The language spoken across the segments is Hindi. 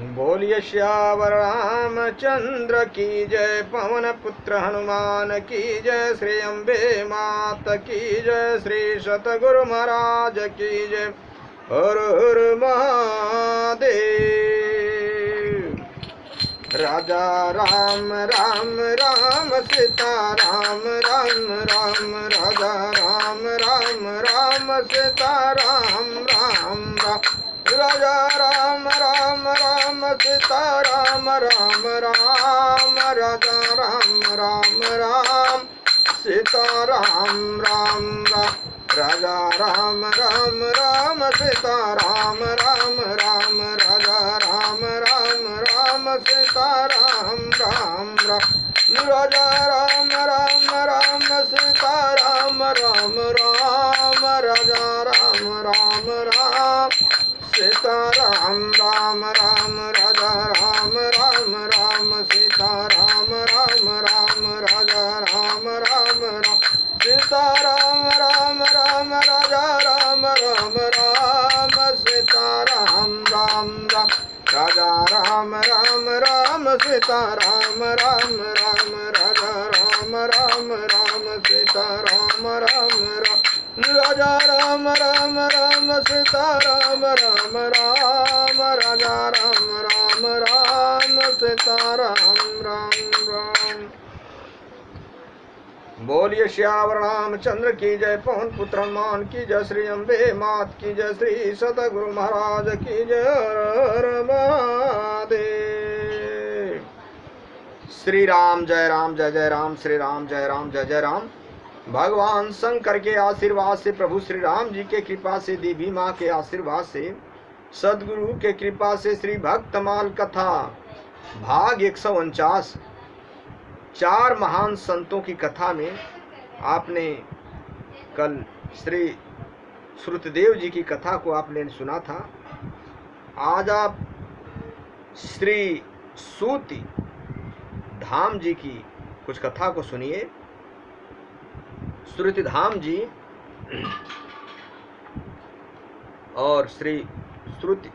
बोलिए श्यावर रामचंद्र की जय, पवन पुत्र हनुमान की जय, श्री अम्बे मात की जय, श्री सतगुरु महाराज की जय। हर हर महादेव। राजा राम राम राम सीता राम राम राम, राजा राम राम राम सीता राम राम राम, राजा राम राम राम सीता राम राम राम, राजा राम राम राम सीता राम राम राम, राजा राम राम राम सीता राम राम राम, राजा राम राम राम सीता राम राम राम, राजा राम राम राम सीता राम राम राम, राजा राम राम राम सीता राम राम राम, राजा राम राम राम सीता राम राम राम, राजा राम राम राम सीता राम राम राम, राजा राम राम राम सीता राम राम राम, राजा राम राम राम सीता राम राम राम, राजा राम राम राम सीता राम राम राम, राजा राम राम राम सीता राम राम राम, राजा राम राम राम सीता राम राम राम। बोलिए श्यावर रामचंद्र की जय, पवन पुत्र हनुमान की जय, श्री अम्बे मात की जय, श्री सतगुरु महाराज की जय। हर हर महादेव। श्री राम जय राम जय जय राम, श्री राम जय राम जय जय राम। भगवान शंकर के आशीर्वाद से, प्रभु श्री राम जी के कृपा से, देवी माँ के आशीर्वाद से, सदगुरु के कृपा से, श्री भक्तमाल कथा भाग 149 चार महान संतों की कथा में आपने कल श्री श्रुतदेव जी की कथा को आपने सुना था। आज आप श्री सूति धाम जी की कुछ कथा को सुनिए। श्रुति धाम जी और श्री श्रुति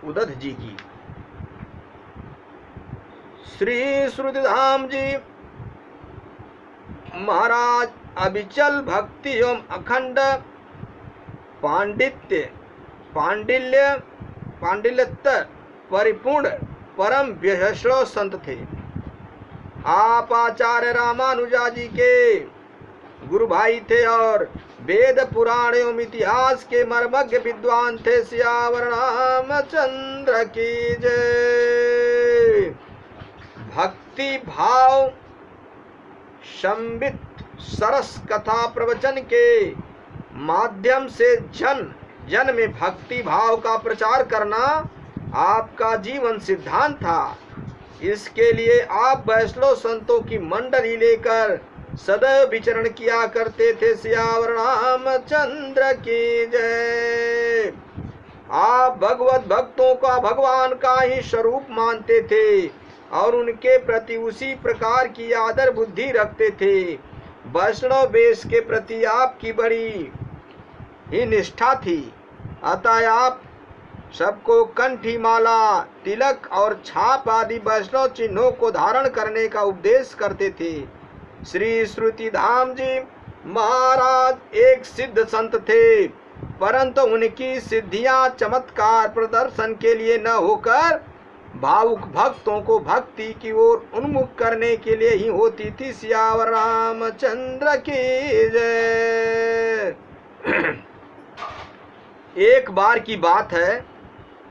उदध जी की। श्री श्रुति धाम जी महाराज अविचल भक्ति एवं अखंड पांडिल्य परिपूर्ण परम व्यसलो संत थे। आप आचार्य रामानुजा जी के गुरु भाई थे और वेद पुराण एवं इतिहास के मर्मज्ञ विद्वान थे। सियावर रामचंद्र की जय। भक्ति भाव संबित सरस कथा प्रवचन के माध्यम से जन में भक्ति भाव का प्रचार करना आपका जीवन सिद्धांत था। इसके लिए आप वैष्णव संतों की मंडली लेकर सदैव विचरण किया करते थे। सियावर रामचंद्र की जय। आप भगवत भक्तों का भगवान का ही स्वरूप मानते थे और उनके प्रति उसी प्रकार की आदर बुद्धि रखते थे। वैष्णव वेश के प्रति आपकी बड़ी ही निष्ठा थी। अतः आप सबको कंठी माला, तिलक और छाप आदि वैष्णव चिन्हों को धारण करने का उपदेश करते थे। श्री श्रुति धाम जी महाराज एक सिद्ध संत थे, परंतु उनकी सिद्धियां चमत्कार प्रदर्शन के लिए न होकर भावुक भक्तों को भक्ति की ओर उन्मुख करने के लिए ही होती थी। सियावर रामचंद्र की जय। एक बार की बात है,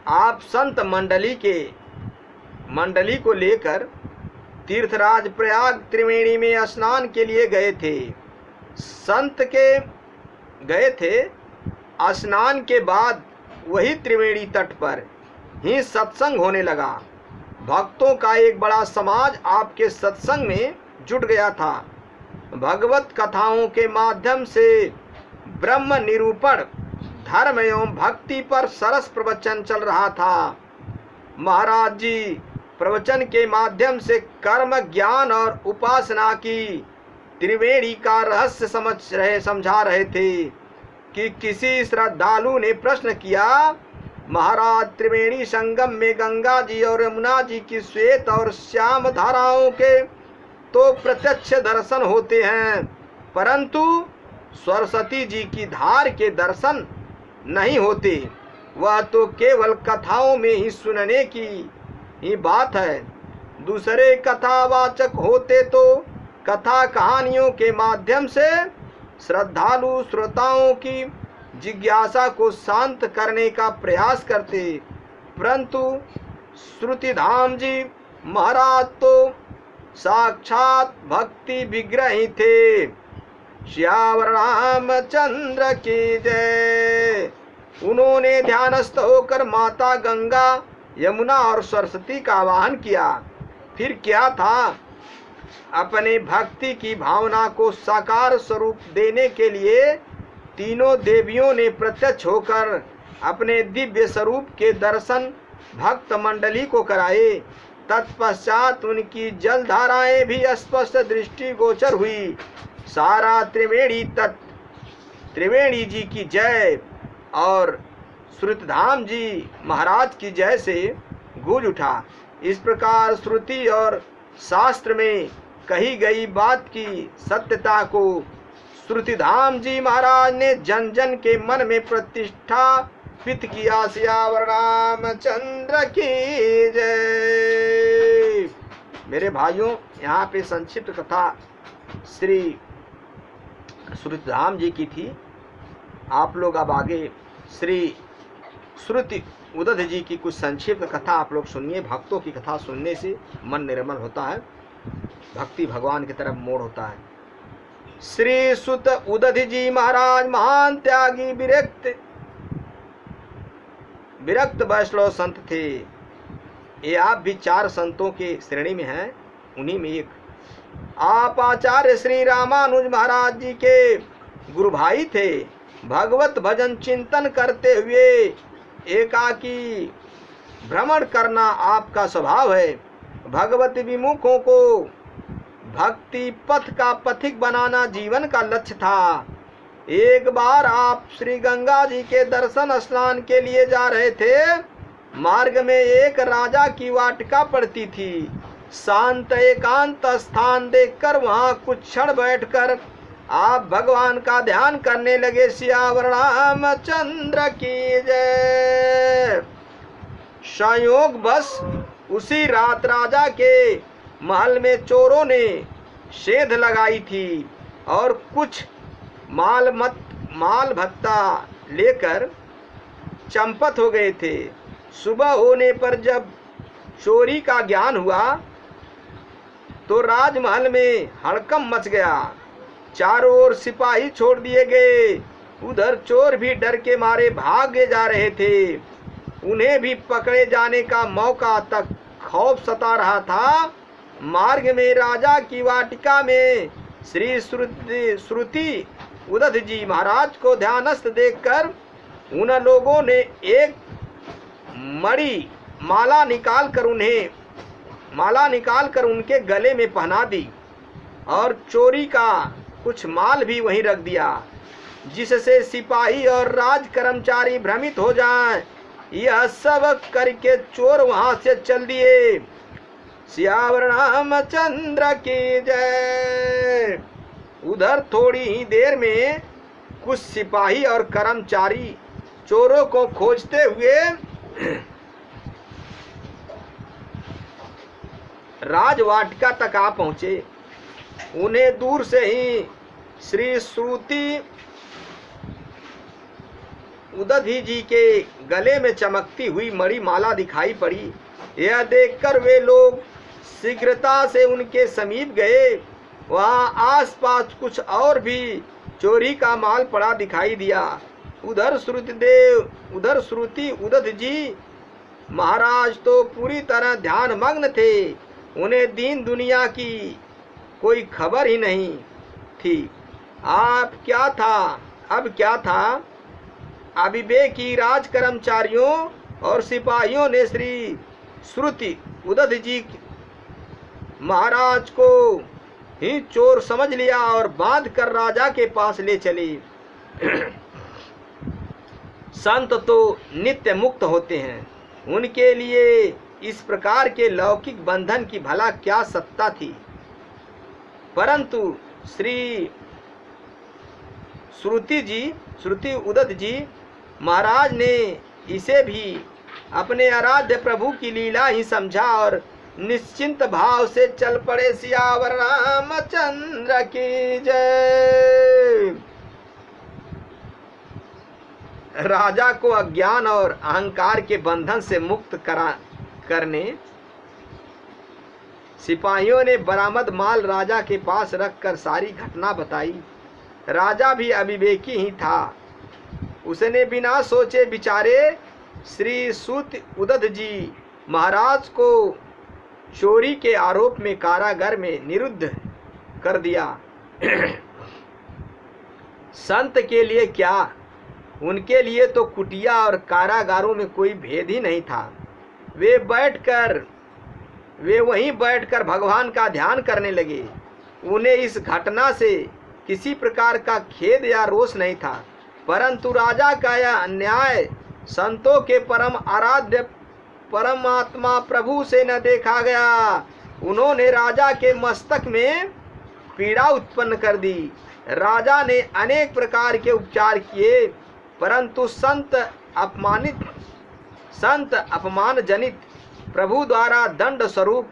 आप संत मंडली को लेकर तीर्थराज प्रयाग त्रिवेणी में स्नान के लिए गए थे। संत के गए थे। स्नान के बाद वही त्रिवेणी तट पर ही सत्संग होने लगा। भक्तों का एक बड़ा समाज आपके सत्संग में जुट गया था। भगवत कथाओं के माध्यम से ब्रह्म निरूपण, धर्म एवं भक्ति पर सरस प्रवचन चल रहा था। महाराज जी प्रवचन के माध्यम से कर्म, ज्ञान और उपासना की त्रिवेणी का रहस्य समझा रहे थे कि किसी श्रद्धालु ने प्रश्न किया महाराज त्रिवेणी संगम में गंगा जी और यमुना जी की श्वेत और श्याम धाराओं के तो प्रत्यक्ष दर्शन होते हैं, परंतु सरस्वती जी की धार के दर्शन नहीं होते। वह तो केवल कथाओं में ही सुनने की ही बात है। दूसरे कथावाचक होते तो कथा कहानियों के माध्यम से श्रद्धालु श्रोताओं की जिज्ञासा को शांत करने का प्रयास करते, परंतु श्रुतिधाम जी महाराज तो साक्षात भक्ति विग्रह ही थे। श्यावर रामचंद्र की जय। उन्होंने ध्यानस्थ होकर माता गंगा, यमुना और सरस्वती का आवाहन किया। फिर क्या था, अपने भक्ति की भावना को साकार स्वरूप देने के लिए तीनों देवियों ने प्रत्यक्ष होकर अपने दिव्य स्वरूप के दर्शन भक्त मंडली को कराए। तत्पश्चात उनकी जल धाराएं भी स्पष्ट दृष्टिगोचर हुई। सारा त्रिवेणी तट त्रिवेणी जी की जय और श्रुतधाम जी महाराज की जय से गूंज उठा। इस प्रकार श्रुति और शास्त्र में कही गई बात की सत्यता को श्रुतिधाम जी महाराज ने जन जन के मन में प्रतिष्ठापित किया। सियावर रामचंद्र की जय। मेरे भाइयों, यहाँ पे संक्षिप्त कथा श्री श्रुतिधाम जी की थी। आप लोग अब आगे श्री श्रुति उदध जी की कुछ संक्षिप्त कथा आप लोग सुनिए। भक्तों की कथा सुनने से मन निर्मल होता है, भक्ति भगवान की तरफ मोड़ होता है। श्री सुत उदध जी महाराज महान त्यागी विरक्त वैष्णव संत थे। ये आप भी 4 संतों के श्रेणी में हैं, उन्हीं में एक आप आचार्य श्री रामानुज महाराज जी के गुरु भाई थे। भगवत भजन चिंतन करते हुए एकाकी भ्रमण करना आपका स्वभाव है। भगवत विमुखों को भक्ति पथ का पथिक बनाना जीवन का लक्ष्य था। एक बार आप श्री गंगा जी के दर्शन स्नान के लिए जा रहे थे। मार्ग में एक राजा की वाटिका पड़ती थी। शांत एकांत स्थान देखकर वहां कुछ क्षण बैठकर आप भगवान का ध्यान करने लगे। सियावर रामचंद्र की जय। संयोग बस उसी रात राजा के महल में चोरों ने सेंध लगाई थी और कुछ माल भत्ता लेकर चंपत हो गए थे। सुबह होने पर जब चोरी का ज्ञान हुआ तो राजमहल में हड़कंप मच गया। चारों ओर सिपाही छोड़ दिए गए। उधर चोर भी डर के मारे भागे जा रहे थे। उन्हें भी पकड़े जाने का मौका तक खौफ सता रहा था। मार्ग में राजा की वाटिका में श्री श्रुति उदध जी महाराज को ध्यानस्थ देखकर उन लोगों ने एक मणि माला निकाल कर उनके गले में पहना दी और चोरी का कुछ माल भी वहीं रख दिया, जिससे सिपाही और राज कर्मचारी भ्रमित हो जाएं। यह सब करके चोर वहां से चल दिए। सियावर रामचंद्र की जय। उधर थोड़ी ही देर में कुछ सिपाही और कर्मचारी चोरों को खोजते हुए राजवाटिका तक आ पहुंचे। उन्हें दूर से ही श्री श्रुति उदधी जी के गले में चमकती हुई मणि माला दिखाई पड़ी। यह देखकर वे लोग शीघ्रता से उनके समीप गए। वहां आसपास कुछ और भी चोरी का माल पड़ा दिखाई दिया। उधर श्रुति उदध जी महाराज तो पूरी तरह ध्यान मग्न थे। उन्हें दीन दुनिया की कोई खबर ही नहीं थी। अब क्या था अविवेकी राज कर्मचारियों और सिपाहियों ने श्री श्रुति उदध जी महाराज को ही चोर समझ लिया और बांध कर राजा के पास ले चले। संत तो नित्य मुक्त होते हैं, उनके लिए इस प्रकार के लौकिक बंधन की भला क्या सत्ता थी। परंतु श्री श्रुति उदत जी महाराज ने इसे भी अपने आराध्य प्रभु की लीला ही समझा और निश्चिंत भाव से चल पड़े। सियावर रामचंद्र की जय। राजा को अज्ञान और अहंकार के बंधन से मुक्त करने सिपाहियों ने बरामद माल राजा के पास रखकर सारी घटना बताई। राजा भी अविवेकी ही था, उसने बिना सोचे विचारे श्री सूत उदत जी महाराज को चोरी के आरोप में कारागार में निरुद्ध कर दिया। संत के लिए क्या, उनके लिए तो कुटिया और कारागारों में कोई भेद ही नहीं था। वे वहीं बैठकर भगवान का ध्यान करने लगे। उन्हें इस घटना से किसी प्रकार का खेद या रोष नहीं था, परंतु राजा का यह अन्याय संतों के परम आराध्य परमात्मा प्रभु से न देखा गया। उन्होंने राजा के मस्तक में पीड़ा उत्पन्न कर दी। राजा ने अनेक प्रकार के उपचार किए, परंतु संत अपमान जनित प्रभु द्वारा दंड स्वरूप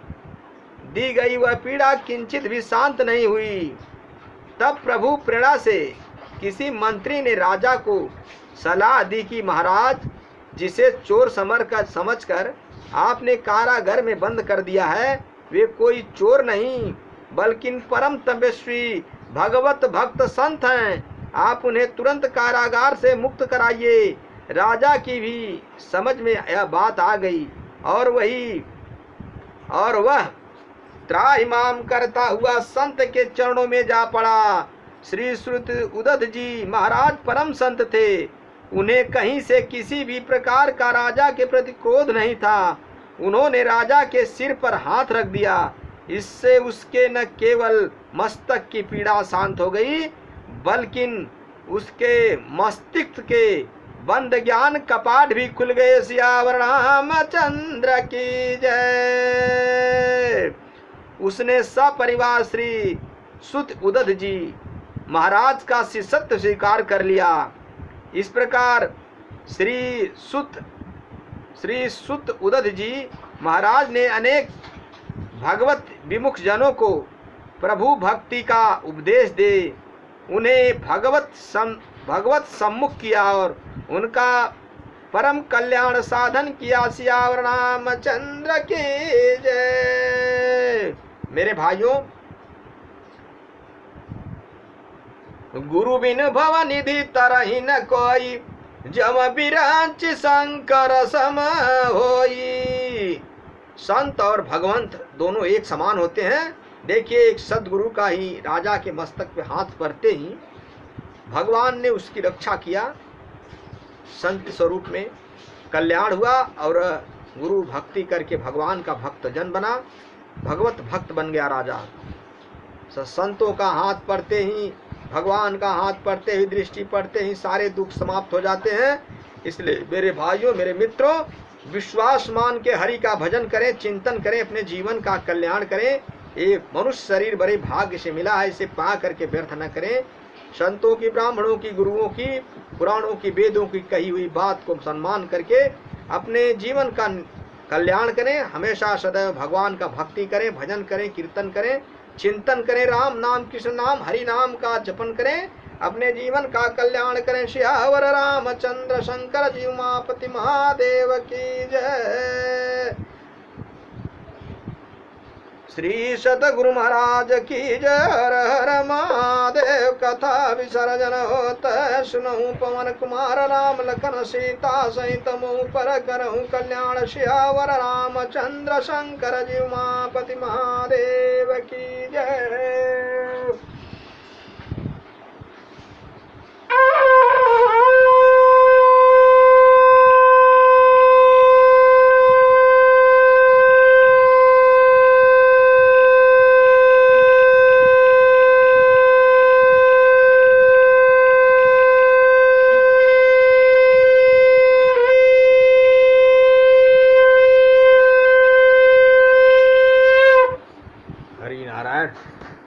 दी गई वह पीड़ा किंचित भी शांत नहीं हुई। तब प्रभु प्रेरणा से किसी मंत्री ने राजा को सलाह दी कि महाराज, जिसे चोर समझकर आपने कारागार में बंद कर दिया है, वे कोई चोर नहीं बल्कि परम तपस्वी भगवत भक्त संत हैं। आप उन्हें तुरंत कारागार से मुक्त कराइए। राजा की भी समझ में यह बात आ गई और वह त्राहिमाम करता हुआ संत के चरणों में जा पड़ा। श्री श्रुत उदत जी महाराज परम संत थे, उन्हें कहीं से किसी भी प्रकार का राजा के प्रति क्रोध नहीं था। उन्होंने राजा के सिर पर हाथ रख दिया। इससे उसके न केवल मस्तक की पीड़ा शांत हो गई, बल्कि उसके मस्तिष्क के बंद ज्ञान कपाट भी खुल गए। सियावर रामचंद्र की जय। उसने सपरिवार श्री सुत उदत जी महाराज का शिष्यत्व स्वीकार कर लिया। इस प्रकार श्री सुत उदत जी महाराज ने अनेक भगवत विमुख जनों को प्रभु भक्ति का उपदेश दे उन्हें भगवत सम्मुख किया और उनका परम कल्याण साधन किया। सियावर रामचंद्र की जय। मेरे भाइयों, गुरु बिन भव निधि तरहि न कोई, जम बिरांच शंकर सम होई। संत और भगवंत दोनों एक समान होते हैं। देखिए, एक सदगुरु का ही राजा के मस्तक पे हाथ पड़ते ही भगवान ने उसकी रक्षा किया, संत स्वरूप में कल्याण हुआ और गुरु भक्ति करके भगवान का भक्त जन बना, भगवत भक्त बन गया राजा। संतों का हाथ पड़ते ही, भगवान का हाथ पड़ते ही, दृष्टि पड़ते ही सारे दुख समाप्त हो जाते हैं। इसलिए मेरे भाइयों, मेरे मित्रों, विश्वास मान के हरि का भजन करें, चिंतन करें, अपने जीवन का कल्याण करें। ये मनुष्य शरीर बड़े भाग्य से मिला है, इसे पा करके व्यर्थ न करें। संतों की, ब्राह्मणों की, गुरुओं की, पुराणों की, वेदों की कही हुई बात को सम्मान करके अपने जीवन का कल्याण करें। हमेशा सदैव भगवान का भक्ति करें, भजन करें, कीर्तन करें, चिंतन करें, राम नाम, कृष्ण नाम, हरि नाम का जपन करें, अपने जीवन का कल्याण करें। सियावर रामचंद्र शंकर जी उमापति महादेव की जय। श्री सतगुरु महाराज की जय। हर हर महादेव। कथा विसर्जन होत सुनहु पवन कुमार राम लखन सीता सहित मुँह पर करहु कल्याण। सियावर रामचंद्र शंकर जी उमापति महादेव की जय। नारायण।